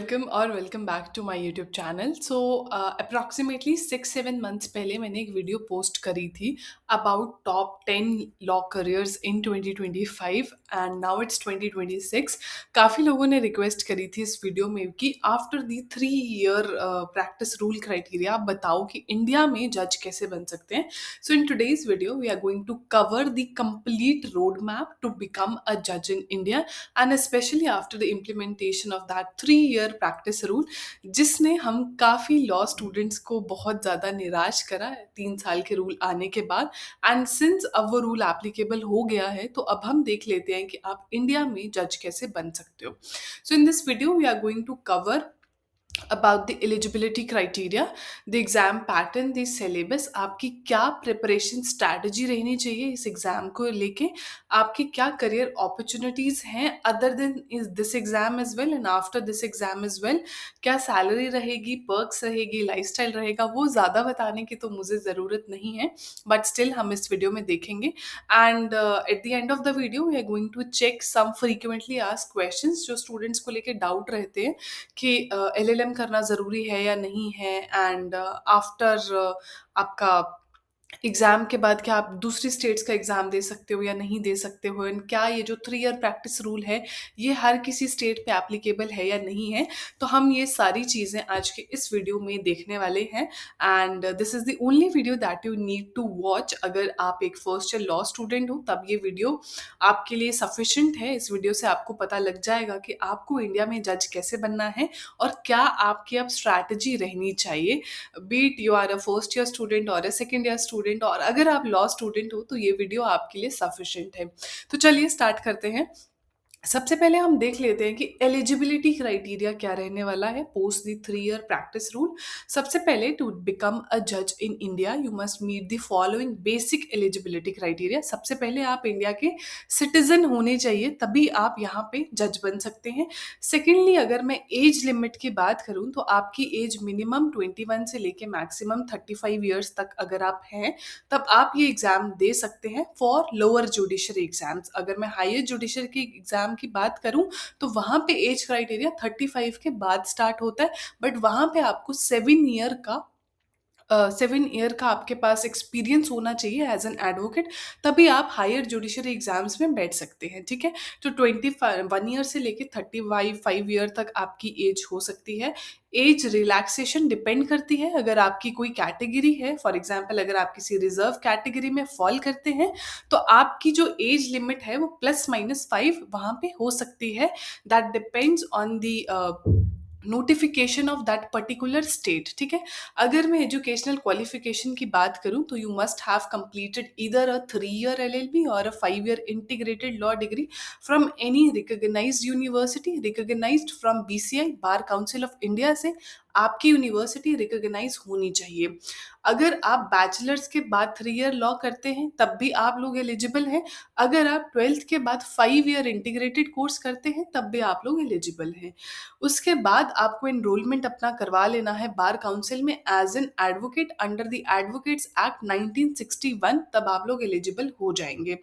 Welcome और welcome back to my YouTube channel. Approximately 6-7 months पहले मैंने एक वीडियो पोस्ट करी थी about top 10 law careers in 2025 and now it's 2026। काफ़ी लोगों ने रिक्वेस्ट करी थी इस वीडियो में कि after the 3 year practice rule criteria आप बताओ कि इंडिया में जज कैसे बन सकते हैं। So in today's video we are going to cover the complete road map to become a जज in India and specially after the implementation of that 3 year practice rule, जिसने हम काफ़ी लॉ स्टूडेंट्स को बहुत ज़्यादा निराश करा है 3 साल के रूल आने के बाद। एंड सिंस अब वो रूल एप्लीकेबल हो गया है तो अब हम देख लेते हैं कि आप इंडिया में जज कैसे बन सकते हो। So in this video we are going to cover about the eligibility criteria, the exam pattern, the syllabus, आपकी क्या प्रिपरेशन स्ट्रैटेजी रहनी चाहिए इस एग्जाम को लेके, आपकी क्या करियर अपॉर्चुनिटीज हैं other than is this exam as well and after this exam as well, क्या सैलरी रहेगी, पर्क्स रहेगी, लाइफस्टाइल रहेगा, वो ज़्यादा बताने की तो मुझे ज़रूरत नहीं है, बट स्टिल हम इस वीडियो में देखेंगे। And at the end of the video we are going to check some frequently asked questions जो स्टूडेंट्स को लेके डाउट रहते हैं कि एलएलएम करना ज़रूरी है या नहीं है, एंड आफ्टर आपका एग्ज़ाम के बाद क्या आप दूसरी स्टेट्स का एग्ज़ाम दे सकते हो या नहीं दे सकते हो, एंड क्या ये जो 3 ईयर प्रैक्टिस रूल है ये हर किसी स्टेट पे एप्लीकेबल है या नहीं है। तो हम ये सारी चीज़ें आज के इस वीडियो में देखने वाले हैं and this is the only video that you need to watch. अगर आप एक फर्स्ट ईयर लॉ स्टूडेंट हो तब ये वीडियो आपके लिए सफिशेंट है। इस वीडियो से आपको पता लग जाएगा कि आपको इंडिया में जज कैसे बनना है और क्या आपकी अब स्ट्रैटेजी रहनी चाहिए, be it you are a first year student और अ सेकेंड ईयर स्टूडेंट, और अगर आप लॉ स्टूडेंट हो तो ये वीडियो आपके लिए सफिशिएंट है। तो चलिए स्टार्ट करते हैं। सबसे पहले हम देख लेते हैं कि एलिजिबिलिटी क्राइटेरिया क्या रहने वाला है post the 3 year practice rule. सबसे पहले टू बिकम अ जज in India you must meet the following basic eligibility criteria. सबसे पहले आप इंडिया के सिटीजन होने चाहिए, तभी आप यहाँ पे जज बन सकते हैं। सेकेंडली, अगर मैं एज लिमिट की बात करूँ तो आपकी एज मिनिमम 21 से लेके मैक्सिमम 35 ईयर्स तक अगर आप हैं तब आप ये एग्जाम दे सकते हैं फॉर लोअर जुडिशरी एग्जाम्स। अगर मैं हायर जुडिशरी के एग्जाम की बात करूं तो वहां पे एज क्राइटेरिया 35 के बाद स्टार्ट होता है, बट वहां पे आपको 7 ईयर का आपके पास एक्सपीरियंस होना चाहिए एज एन एडवोकेट, तभी आप हायर जुडिशरी एग्जाम्स में बैठ सकते हैं। ठीक है, तो 21 ईयर से लेके 35 ईयर तक आपकी एज हो सकती है। एज रिलैक्सेशन डिपेंड करती है, अगर आपकी कोई कैटेगरी है, फॉर एग्जाम्पल अगर आप किसी रिजर्व कैटेगरी में फॉल करते हैं तो आपकी जो एज लिमिट है वो +-5 वहां पे हो सकती है। That depends on the notification of that particular state. ठीक है, अगर मैं एजुकेशनल क्वालिफिकेशन की बात करूं तो you must have completed either a 3 year LLB और a 5 year integrated law degree from any recognised university, recognised from BCI bar council of India से आपकी यूनिवर्सिटी रिकॉग्नाइज होनी चाहिए। अगर आप बैचलर्स के बाद 3 ईयर लॉ करते हैं तब भी आप लोग एलिजिबल हैं। अगर आप 12th के बाद 5 ईयर इंटीग्रेटेड कोर्स करते हैं तब भी आप लोग एलिजिबल हैं। उसके बाद आपको एनरोलमेंट अपना करवा लेना है बार काउंसिल में as an advocate under the advocates act 1961, तब आप लोग एलिजिबल हो जाएंगे।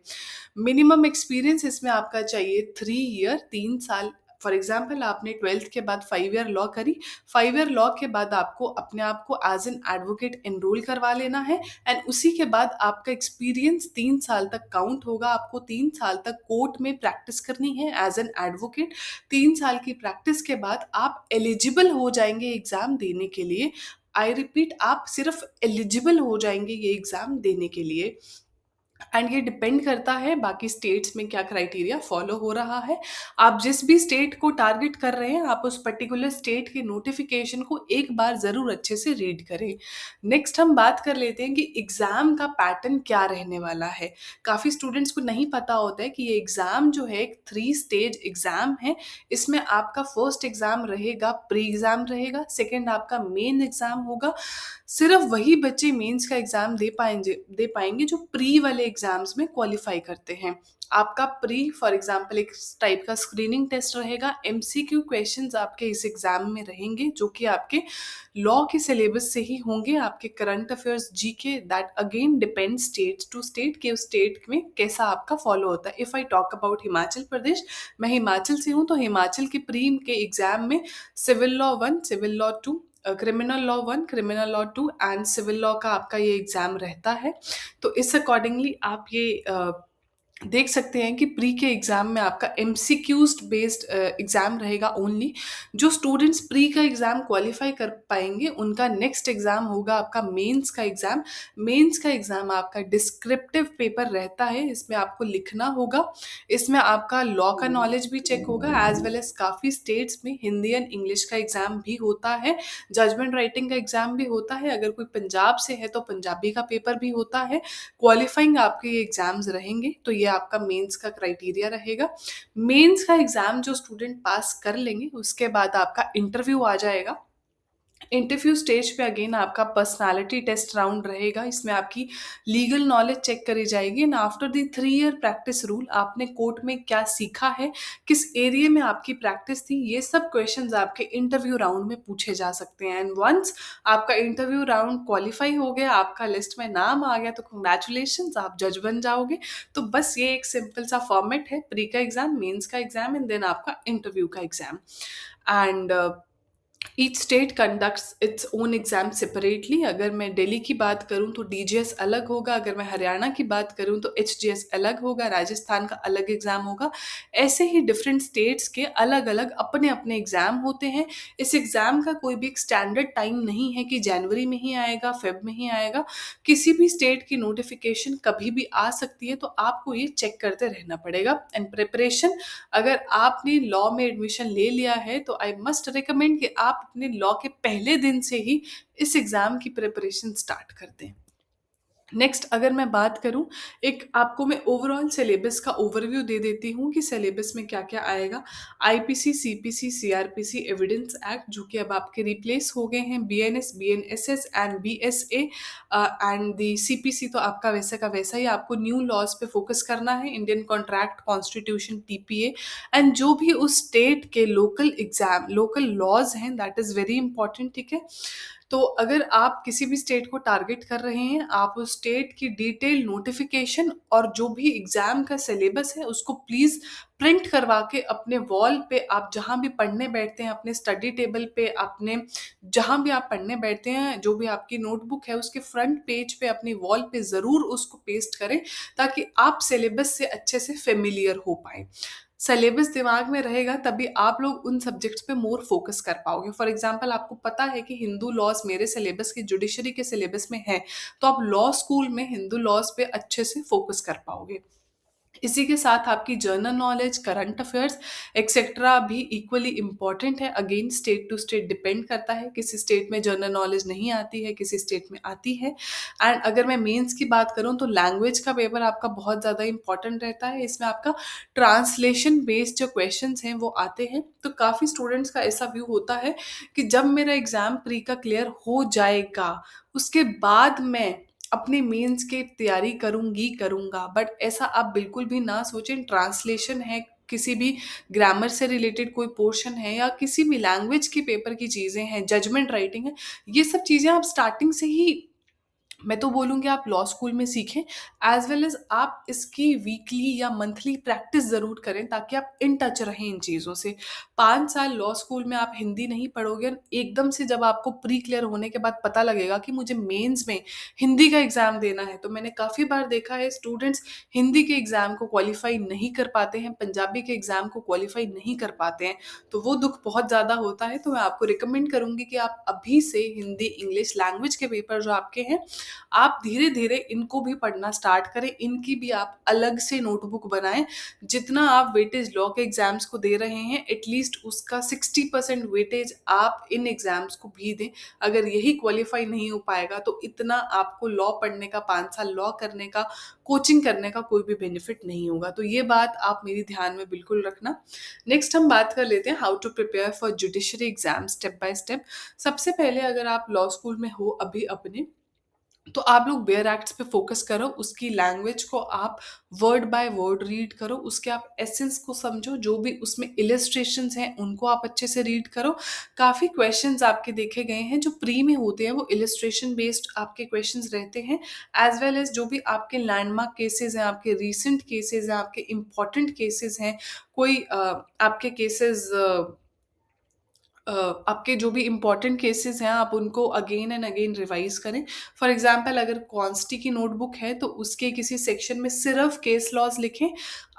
मिनिमम एक्सपीरियंस इसमें आपका चाहिए 3 ईयर, 3 साल। फॉर एग्जाम्पल आपने 12th के बाद 5 ईयर लॉ करी, 5 ईयर लॉ के बाद आपको अपने आप को एज एन एडवोकेट एनरोल करवा लेना है एंड उसी के बाद आपका एक्सपीरियंस 3 साल तक काउंट होगा। आपको 3 साल तक कोर्ट में प्रैक्टिस करनी है एज एन एडवोकेट। 3 साल की प्रैक्टिस के बाद आप एलिजिबल हो जाएंगे एग्जाम देने के लिए। आई रिपीट, आप सिर्फ एलिजिबल हो जाएंगे ये एग्जाम देने के लिए, एंड ये डिपेंड करता है बाकी स्टेट्स में क्या क्राइटेरिया फॉलो हो रहा है। आप जिस भी स्टेट को टारगेट कर रहे हैं आप उस पर्टिकुलर स्टेट के नोटिफिकेशन को एक बार ज़रूर अच्छे से रीड करें। नेक्स्ट हम बात कर लेते हैं कि एग्ज़ाम का पैटर्न क्या रहने वाला है। काफ़ी स्टूडेंट्स को नहीं पता होता है कि ये एग्ज़ाम जो है एक 3 स्टेज एग्ज़ाम है। इसमें आपका फर्स्ट एग्ज़ाम रहेगा, प्री एग्ज़ाम रहेगा, सेकेंड आपका मेन एग्ज़ाम होगा। सिर्फ वही बच्चे मेंस का एग्ज़ाम दे पाएंगे जो प्री वाले एग्ज़ाम्स में क्वालिफाई करते हैं। आपका प्री फॉर एग्जांपल एक टाइप का स्क्रीनिंग टेस्ट रहेगा, एमसीक्यू क्वेश्चंस आपके इस एग्जाम में रहेंगे जो कि आपके लॉ के सिलेबस से ही होंगे, आपके current affairs GK, that again depend state to state के उस स्टेट में कैसा आपका फॉलो होता है। If I talk about Himachal Pradesh, मैं हिमाचल से हूँ, तो हिमाचल के प्री के एग्जाम में civil law 1, civil law 2, criminal law 1, criminal law 2 and civil law का आपका ये एग्जाम रहता है। तो इस अकॉर्डिंगली आप ये देख सकते हैं कि प्री के एग्जाम में आपका एमसीक्यूज बेस्ड एग्जाम रहेगा ओनली। जो स्टूडेंट्स प्री का एग्जाम क्वालिफाई कर पाएंगे उनका नेक्स्ट एग्जाम होगा आपका मेंस का एग्जाम। मेंस का एग्जाम आपका डिस्क्रिप्टिव पेपर रहता है, इसमें आपको लिखना होगा, इसमें आपका लॉ का नॉलेज भी चेक होगा, एज वेल एज काफ़ी स्टेट्स में हिंदी एंड इंग्लिश का एग्जाम भी होता है, जजमेंट राइटिंग का एग्जाम भी होता है, अगर कोई पंजाब से है तो पंजाबी का पेपर भी होता है। क्वालिफाइंग आपके ये एग्जाम्स रहेंगे, तो ये आपका मेंस का क्राइटेरिया रहेगा। मेंस का एग्जाम जो स्टूडेंट पास कर लेंगे उसके बाद आपका इंटरव्यू आ जाएगा। इंटरव्यू स्टेज पे अगेन आपका पर्सनालिटी टेस्ट राउंड रहेगा, इसमें आपकी लीगल नॉलेज चेक करी जाएगी and after the 3 year practice rule आपने कोर्ट में क्या सीखा है, किस एरिया में आपकी प्रैक्टिस थी, ये सब क्वेश्चंस आपके इंटरव्यू राउंड में पूछे जा सकते हैं। एंड वंस आपका इंटरव्यू राउंड क्वालिफाई हो गया, आपका लिस्ट में नाम आ गया, तो कंग्रेचुलेशन, आप जज बन जाओगे। तो बस ये एक सिंपल सा फॉर्मेट है, प्री का एग्जाम, मेंस का एग्जाम एंड देन आपका इंटरव्यू का exam. And each state conducts its own exam separately. अगर मैं दिल्ली की बात करूं तो डीजीएस अलग होगा, अगर मैं हरियाणा की बात करूं तो एचजीएस अलग होगा, राजस्थान का अलग एग्जाम होगा। ऐसे ही डिफरेंट स्टेट्स के अलग अलग अपने अपने एग्जाम होते हैं। इस एग्जाम का कोई भी एक स्टैंडर्ड टाइम नहीं है कि जनवरी में ही आएगा, फेब में ही आएगा। किसी भी स्टेट की नोटिफिकेशन कभी भी आ सकती है, तो आपको ये चेक करते रहना पड़ेगा। एंड प्रिपरेशन, अगर आपने लॉ में एडमिशन ले लिया है तो आई मस्ट रिकमेंड कि आप अपने लॉ के पहले दिन से ही इस एग्जाम की प्रिपरेशन स्टार्ट कर दें। नेक्स्ट अगर मैं बात करूं, एक आपको मैं ओवरऑल सिलेबस का ओवरव्यू दे देती हूं कि सिलेबस में क्या क्या आएगा। IPC, CPC, CrPC, evidence act जो कि अब आपके रिप्लेस हो गए हैं, BNS, BNSS and BSA and the CPC, तो आपका वैसा का वैसा ही आपको न्यू लॉज पे फोकस करना है, Indian contract, constitution, TPA and जो भी उस स्टेट के लोकल एग्जाम, लोकल लॉज हैं, दैट इज वेरी इंपॉर्टेंट। ठीक है, तो अगर आप किसी भी स्टेट को टारगेट कर रहे हैं, आप उस स्टेट की डिटेल नोटिफिकेशन और जो भी एग्जाम का सिलेबस है उसको प्लीज प्रिंट करवा के अपने वॉल पे, आप जहां भी पढ़ने बैठते हैं, अपने स्टडी टेबल पे, अपने जहां भी आप पढ़ने बैठते हैं, जो भी आपकी नोटबुक है उसके फ्रंट पेज पे, अपनी वॉल पे जरूर उसको पेस्ट करें, ताकि आप सिलेबस से अच्छे से फेमिलियर हो पाए। सिलेबस दिमाग में रहेगा तभी आप लोग उन सब्जेक्ट्स पे मोर फोकस कर पाओगे। फॉर एग्जांपल आपको पता है कि हिंदू लॉज मेरे सिलेबस के, जुडिशरी के सिलेबस में है, तो आप लॉ स्कूल में हिंदू लॉज पे अच्छे से फोकस कर पाओगे। इसी के साथ आपकी general knowledge, current affairs etcetera भी इक्वली इम्पॉर्टेंट है। Again state to state depend करता है, किसी स्टेट में जनरल नॉलेज नहीं आती है, किसी स्टेट में आती है। एंड अगर मैं मेंस की बात करूं तो लैंग्वेज का पेपर आपका बहुत ज़्यादा इंपॉर्टेंट रहता है, इसमें आपका ट्रांसलेशन बेस्ड जो क्वेश्चंस हैं वो आते हैं। तो काफ़ी स्टूडेंट्स का ऐसा व्यू होता है कि जब मेरा एग्ज़ाम प्री का क्लियर हो जाएगा उसके बाद मैं अपने मेंस की तैयारी करूँगा, बट ऐसा आप बिल्कुल भी ना सोचें। ट्रांसलेशन है, किसी भी ग्रामर से रिलेटेड कोई पोर्शन है, या किसी भी लैंग्वेज के पेपर की चीज़ें हैं, जजमेंट राइटिंग है, ये सब चीज़ें आप स्टार्टिंग से ही, मैं तो बोलूँगी आप लॉ स्कूल में सीखें, एज वेल एज आप इसकी वीकली या मंथली प्रैक्टिस ज़रूर करें ताकि आप इन टच रहें इन चीज़ों से। 5 साल लॉ स्कूल में आप हिंदी नहीं पढ़ोगे, एकदम से जब आपको प्री क्लियर होने के बाद पता लगेगा कि मुझे मेंस में हिंदी का एग्ज़ाम देना है, तो मैंने काफ़ी बार देखा है स्टूडेंट्स हिंदी के एग्ज़ाम को क्वालिफाई नहीं कर पाते हैं, पंजाबी के एग्ज़ाम को क्वालिफाई नहीं कर पाते हैं, तो वो दुख बहुत ज़्यादा होता है। तो मैं आपको रिकमेंड करूँगी कि आप अभी से हिंदी, इंग्लिश लैंग्वेज के पेपर जो आपके हैं, आप धीरे-धीरे इनको भी पढ़ना स्टार्ट करें, इनकी भी आप अलग से नोटबुक बनाएँ। जितना आप वेटेज लॉ के एग्ज़ाम्स को दे रहे हैं, एटलीस्ट उसका 60% वेटेज आप इन एग्ज़ाम्स को भी दें। अगर यही क्वालीफाई नहीं हो पाएगा तो इतना आपको लॉ पढ़ने का, 5 साल लॉ करने का, कोचिंग करने का कोई भी बेनिफिट नहीं होगा। तो ये बात आप मेरी ध्यान में बिल्कुल रखना। नेक्स्ट हम बात कर लेते हैं how to prepare for judiciary exam step by step. सबसे पहले अगर आप लॉ स्कूल में हो अभी अपने, तो आप लोग बेयर एक्ट्स पे फोकस करो, उसकी लैंग्वेज को आप वर्ड बाय वर्ड रीड करो, उसके आप एसेंस को समझो, जो भी उसमें इलस्ट्रेशंस हैं उनको आप अच्छे से रीड करो। काफ़ी क्वेश्चंस आपके देखे गए हैं जो प्री में होते हैं, वो इलस्ट्रेशन बेस्ड आपके क्वेश्चंस रहते हैं, एज वेल एज जो भी आपके लैंडमार्क केसेस हैं, आपके रीसेंट केसेस हैं, आपके इम्पॉर्टेंट केसेस हैं, कोई आपके केसेस अ, आपके जो भी इम्पोर्टेंट केसेस हैं आप उनको अगेन एंड अगेन रिवाइज करें। फॉर एग्जांपल अगर कॉन्स्टी की नोटबुक है तो उसके किसी सेक्शन में सिर्फ केस लॉज लिखें,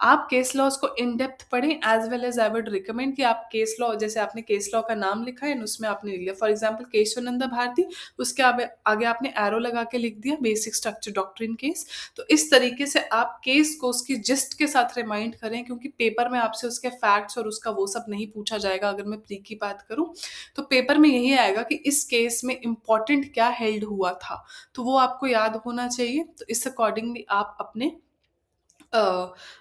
आप केस लॉज को इन डेप्थ पढ़ें, as well as I would recommend कि आप केस लॉ, जैसे आपने केस लॉ का नाम लिखा है उसमें आपने लिख लिया फॉर एग्जाम्पल केशवानंदा भारती, उसके आगे आपने एरो लगा के लिख दिया बेसिक स्ट्रक्चर डॉक्ट्रिन केस। तो इस तरीके से आप केस को उसकी जिस्ट के साथ रिमाइंड करें, क्योंकि पेपर में आपसे उसके फैक्ट्स और उसका वो सब नहीं पूछा जाएगा। अगर मैं प्री की बात करूं तो पेपर में यही आएगा कि इस केस में इंपॉर्टेंट क्या हेल्ड हुआ था, तो वो आपको याद होना चाहिए। तो इस अकॉर्डिंगली अ,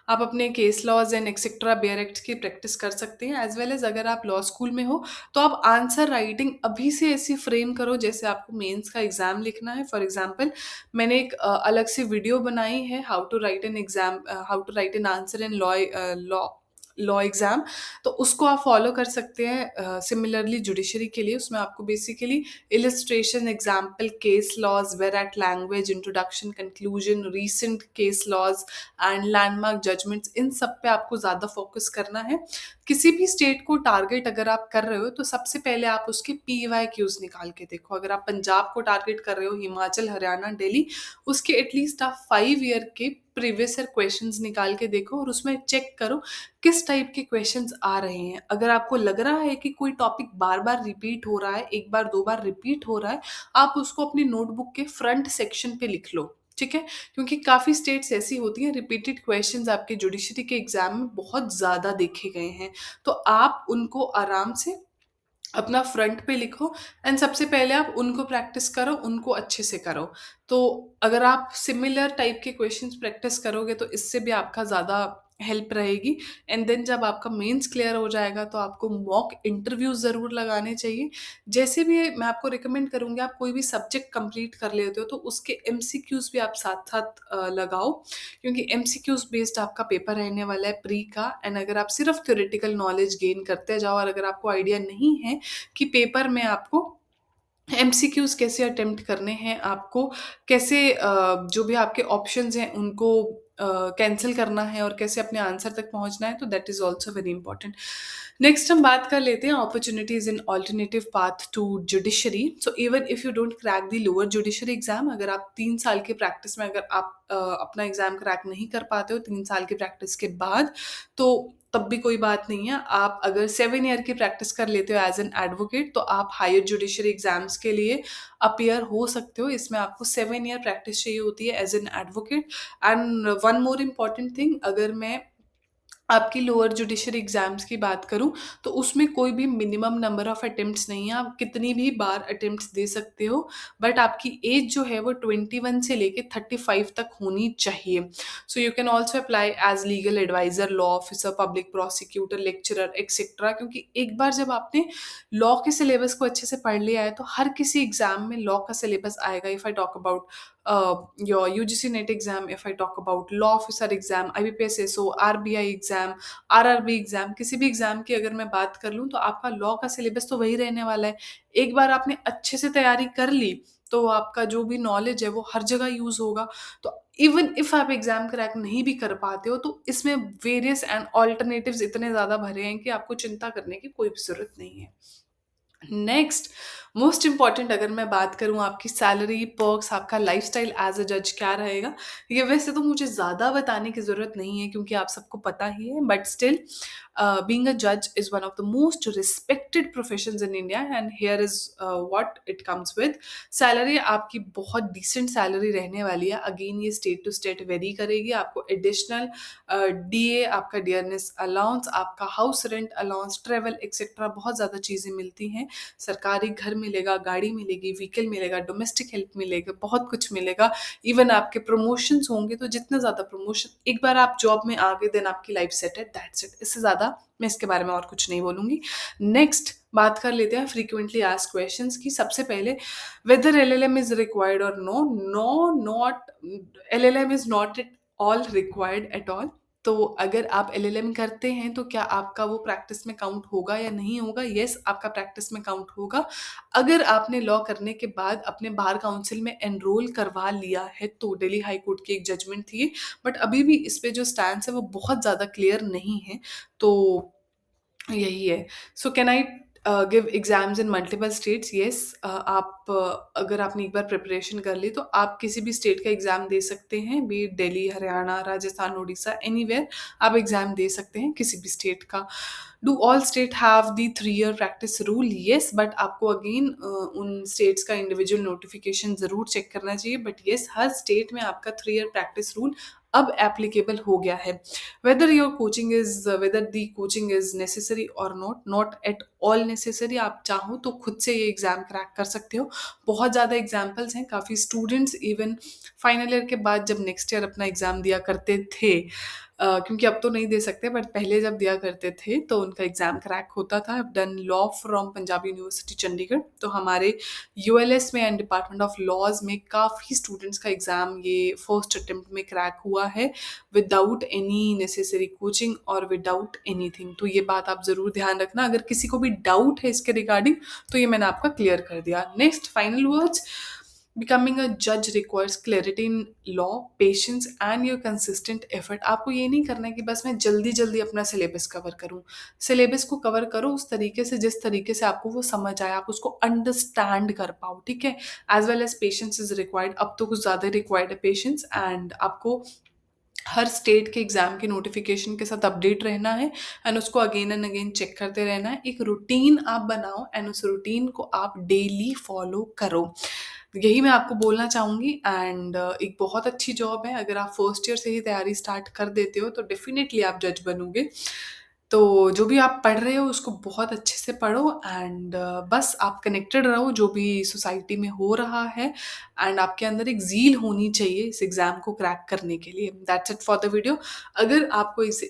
आप अपने case laws and etcetera bare act की प्रैक्टिस कर सकते हैं, एज वेल एज अगर आप लॉ स्कूल में हो तो आप आंसर राइटिंग अभी से ऐसी फ्रेम करो जैसे आपको मेंस का एग्जाम लिखना है। फॉर एग्जांपल मैंने एक अलग से वीडियो बनाई है, how to write an answer in law law exam, तो उसको आप फॉलो कर सकते हैं। सिमिलरली जुडिशरी के लिए उसमें आपको basically illustration, example, case laws, वेर एट language, introduction, conclusion, recent case laws and landmark judgments, इन सब पे आपको ज़्यादा फोकस करना है। किसी भी स्टेट को टारगेट अगर आप कर रहे हो तो सबसे पहले आप उसके PYQs निकाल के देखो। अगर आप पंजाब को टारगेट कर रहे हो, हिमाचल, हरियाणा, दिल्ली, उसके एटलीस्ट आप 5 ईयर के प्रीवियस ईयर क्वेश्चंस निकाल के देखो और उसमें चेक करो किस टाइप के क्वेश्चंस आ रहे हैं। अगर आपको लग रहा है कि कोई टॉपिक बार बार रिपीट हो रहा है, एक बार दो बार रिपीट हो रहा है, आप उसको अपनी नोटबुक के फ्रंट सेक्शन पे लिख लो, ठीक है? क्योंकि काफ़ी स्टेट्स ऐसी होती हैं रिपीटेड क्वेश्चंस आपके जुडिशरी के एग्जाम में बहुत ज़्यादा देखे गए हैं, तो आप उनको आराम से अपना फ्रंट पे लिखो एंड सबसे पहले आप उनको प्रैक्टिस करो, उनको अच्छे से करो। तो अगर आप सिमिलर टाइप के क्वेश्चंस प्रैक्टिस करोगे तो इससे भी आपका ज़्यादा हेल्प रहेगी। एंड देन जब आपका मेंस क्लियर हो जाएगा तो आपको मॉक इंटरव्यूज ज़रूर लगाने चाहिए। जैसे भी मैं आपको रिकमेंड करूँगी, आप कोई भी सब्जेक्ट कंप्लीट कर लेते हो तो उसके MCQs भी आप साथ साथ लगाओ, क्योंकि MCQs बेस्ड आपका पेपर रहने वाला है प्री का। एंड अगर आप सिर्फ थ्योरेटिकल नॉलेज गेन करते जाओ और अगर आपको आइडिया नहीं है कि पेपर में आपको MCQs कैसे अटेम्प्ट करने हैं, आपको कैसे जो भी आपके ऑप्शंस हैं उनको कैंसिल करना है और कैसे अपने आंसर तक पहुंचना है, तो that is also very important. Next हम बात कर लेते हैं opportunities in alternative path to judiciary. So even if you don't crack the lower judiciary exam, अगर आप 3 साल के प्रैक्टिस में अगर आप अपना एग्जाम क्रैक नहीं कर पाते हो 3 साल की प्रैक्टिस के बाद, तो तब भी कोई बात नहीं है। आप अगर 7 ईयर की प्रैक्टिस कर लेते हो एज एन एडवोकेट तो आप हायर जुडिशरी एग्जाम्स के लिए अपीयर हो सकते हो। इसमें आपको 7 ईयर प्रैक्टिस चाहिए होती है as an advocate. And one more important thing, अगर मैं आपकी लोअर जुडिशरी एग्जाम्स की बात करूं तो उसमें कोई भी मिनिमम नंबर ऑफ अटेम्प्ट्स नहीं है, आप कितनी भी बार अटेम्प्ट्स दे सकते हो, बट आपकी एज जो है वो 21 से लेके 35 तक होनी चाहिए। So you can also apply as legal adviser, law officer, public prosecutor, lecturer etcetera, क्योंकि एक बार जब आपने लॉ के सिलेबस को अच्छे से पढ़ लिया है तो हर किसी एग्जाम में लॉ का सिलेबस आएगा। If I talk about your UGC NET exam, if I talk about law officer exam, IBPS SO, RBI exam, RRB exam, किसी भी एग्जाम की अगर मैं बात कर लूँ तो आपका लॉ का सिलेबस तो वही रहने वाला है। एक बार आपने अच्छे से तैयारी कर ली तो आपका जो भी नॉलेज है वो हर जगह यूज होगा। तो इवन इफ आप एग्जाम क्रैक नहीं भी कर पाते हो तो इसमें वेरियस एंड ऑल्टरनेटिव्स इतने ज्यादा भरे हैं कि आपको चिंता करने की कोई भी जरूरत नहीं है। नेक्स्ट मोस्ट इंपॉर्टेंट, अगर मैं बात करूं आपकी सैलरी, पर्क्स, आपका लाइफस्टाइल एज अ जज क्या रहेगा, ये वैसे तो मुझे ज़्यादा बताने की ज़रूरत नहीं है क्योंकि आप सबको पता ही है, बट स्टिल बीइंग अ जज is one of the most respected professions in India and here is what it comes with. Salary आपकी बहुत डिसेंट सैलरी रहने वाली है। अगेन ये स्टेट टू स्टेट वेरी करेगी। आपको एडिशनल DA, आपका डियरनेस अलाउंस, आपका house rent allowance, travel etcetera बहुत ज़्यादा चीज़ें मिलती हैं। सरकारी घर मिलेगा, गाड़ी मिलेगी, व्हीकल मिलेगा, डोमेस्टिक हेल्प मिलेगा, बहुत कुछ मिलेगा। इवन आपके प्रमोशंस होंगे, तो जितने ज़्यादा प्रमोशन, एक बार आप जॉब में आ गए देन आपकी लाइफ सेट है, दैट्स इट। इससे ज़्यादा मैं इसके बारे में और कुछ नहीं बोलूँगी। नेक्स्ट बात कर लेते हैं फ्रीक्वेंटली आस्क्ड क्वेश्चंस की। सबसे पहले, वेदर एलएलएम इज़ रिक्वायर्ड और no? No, not, LLM is not at all required at all. तो अगर आप एलएलएम करते हैं तो क्या आपका वो प्रैक्टिस में काउंट होगा या नहीं होगा? यस, आपका प्रैक्टिस में काउंट होगा। अगर आपने लॉ करने के बाद अपने बार काउंसिल में एनरोल करवा लिया है तो। दिल्ली हाई कोर्ट की एक जजमेंट थी ये, बट अभी भी इस पे जो स्टैंड है वो बहुत ज़्यादा क्लियर नहीं है। तो यही है। So can I give exams in multiple states? Yes, आप अगर आपने एक बार प्रिपरेशन कर ली तो आप किसी भी स्टेट का एग्जाम दे सकते हैं, B it Delhi, Haryana, Rajasthan, Orissa, anywhere आप एग्जाम दे सकते हैं किसी भी स्टेट का। Do all state have the 3 year practice rule? Yes, but आपको अगेन उन स्टेट्स का इंडिविजुअल नोटिफिकेशन ज़रूर चेक करना चाहिए। बट येस, हर स्टेट में आपका 3 ईयर प्रैक्टिस रूल अब एप्लीकेबल हो गया है। Whether the coaching is necessary or not at all necessary। आप चाहो तो खुद से ये एग्जाम क्रैक कर सकते हो। बहुत ज़्यादा एग्जाम्पल्स हैं, काफ़ी स्टूडेंट्स इवन फाइनल ईयर के बाद जब नेक्स्ट ईयर अपना एग्जाम दिया करते थे, क्योंकि अब तो नहीं दे सकते, बट पहले जब दिया करते थे तो उनका एग्जाम क्रैक होता था। Done law from Punjab university Chandigarh, तो हमारे यूएलएस में एंड डिपार्टमेंट ऑफ लॉज में काफ़ी स्टूडेंट्स का एग्जाम ये फर्स्ट अटेम्प्ट में क्रैक हुआ है, विदाउट एनी नेसेसरी कोचिंग और विदाउट एनीथिंग। तो ये बात आप ज़रूर ध्यान रखना। अगर किसी को भी डाउट है इसके रिगार्डिंग तो ये मैंने आपका क्लियर कर दिया। Next, final words. Becoming a जज requires clarity in law, patience and your consistent effort. आपको ये नहीं करना है कि बस मैं जल्दी जल्दी अपना सिलेबस कवर करूँ। सिलेबस को कवर करो उस तरीके से जिस तरीके से आपको वो समझ आए, आप उसको अंडरस्टैंड कर पाओ, ठीक है। As well as patience is required. अब तो कुछ ज़्यादा रिक्वायर्ड है पेशेंस, एंड आपको हर स्टेट के एग्जाम के नोटिफिकेशन के साथ अपडेट रहना है एंड उसको अगेन एंड अगेन चेक करते रहना है। एक रूटीन आप बनाओ एंड उस रूटीन को आप डेली फॉलो करो। यही मैं आपको बोलना चाहूँगी। एंड एक बहुत अच्छी जॉब है, अगर आप फर्स्ट ईयर से ही तैयारी स्टार्ट कर देते हो तो डेफिनेटली आप जज बनोगे। तो जो भी आप पढ़ रहे हो उसको बहुत अच्छे से पढ़ो एंड बस आप कनेक्टेड रहो जो भी सोसाइटी में हो रहा है, एंड आपके अंदर एक ज़ील होनी चाहिए इस एग्ज़ाम को क्रैक करने के लिए। That's it for the video. अगर आपको इस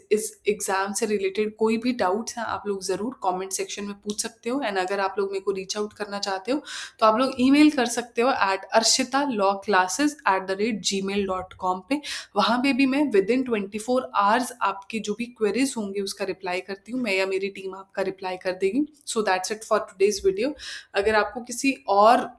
एग्ज़ाम से रिलेटेड कोई भी डाउट्स हैं आप लोग ज़रूर कमेंट सेक्शन में पूछ सकते हो, एंड अगर आप लोग मेरे को रीच आउट करना चाहते हो तो आप लोग ईमेल कर सकते हो एट arshita.lawclasses@gmail.com पे। वहाँ पे भी मैं विद इन 24 आवर्स आपकी जो भी क्वेरीज होंगे उसका रिप्लाई करती हूँ, मैं या मेरी टीम आपका रिप्लाई कर देगी। So that's it for today's video. अगर आपको किसी और